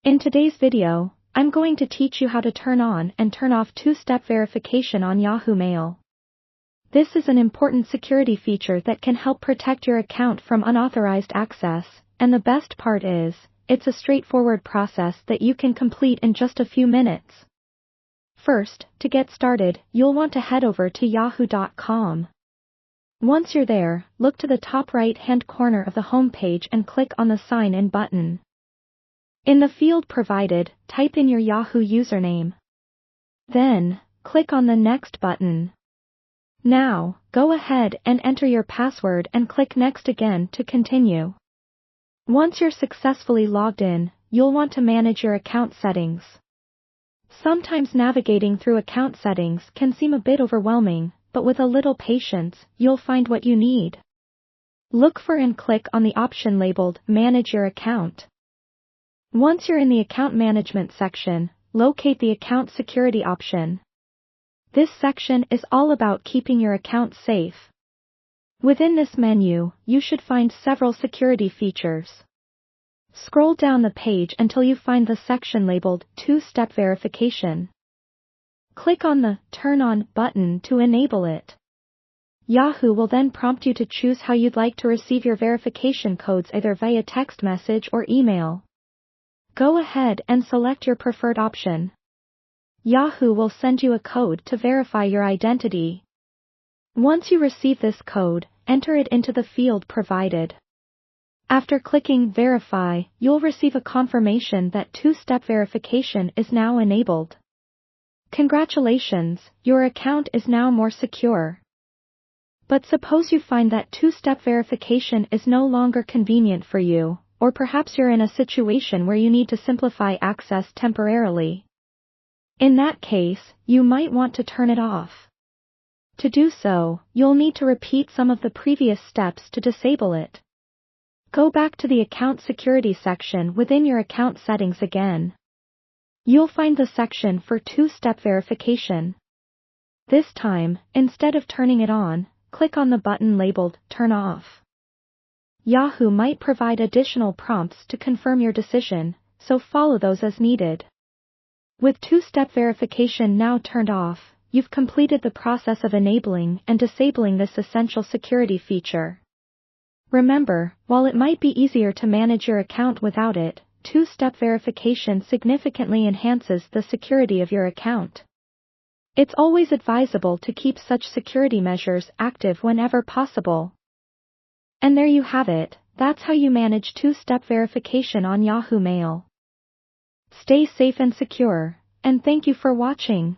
In today's video, I'm going to teach you how to turn on and turn off two-step verification on Yahoo Mail. This is an important security feature that can help protect your account from unauthorized access, and the best part is, it's a straightforward process that you can complete in just a few minutes. First, to get started, you'll want to head over to yahoo.com. Once you're there, look to the top right-hand corner of the home page and click on the Sign In button. In the field provided, type in your Yahoo username. Then, click on the Next button. Now, go ahead and enter your password and click Next again to continue. Once you're successfully logged in, you'll want to manage your account settings. Sometimes navigating through account settings can seem a bit overwhelming, but with a little patience, you'll find what you need. Look for and click on the option labeled Manage Your Account. Once you're in the Account Management section, locate the Account Security option. This section is all about keeping your account safe. Within this menu, you should find several security features. Scroll down the page until you find the section labeled Two-Step Verification. Click on the Turn On button to enable it. Yahoo will then prompt you to choose how you'd like to receive your verification codes, either via text message or email. Go ahead and select your preferred option. Yahoo will send you a code to verify your identity. Once you receive this code, enter it into the field provided. After clicking Verify, you'll receive a confirmation that two-step verification is now enabled. Congratulations, your account is now more secure. But suppose you find that two-step verification is no longer convenient for you, or perhaps you're in a situation where you need to simplify access temporarily. In that case, you might want to turn it off. To do so, you'll need to repeat some of the previous steps to disable it. Go back to the Account Security section within your account settings again. You'll find the section for two-step verification. This time, instead of turning it on, click on the button labeled Turn Off. Yahoo might provide additional prompts to confirm your decision, so follow those as needed. With two-step verification now turned off, you've completed the process of enabling and disabling this essential security feature. Remember, while it might be easier to manage your account without it, two-step verification significantly enhances the security of your account. It's always advisable to keep such security measures active whenever possible. And there you have it, that's how you manage two-step verification on Yahoo Mail. Stay safe and secure, and thank you for watching.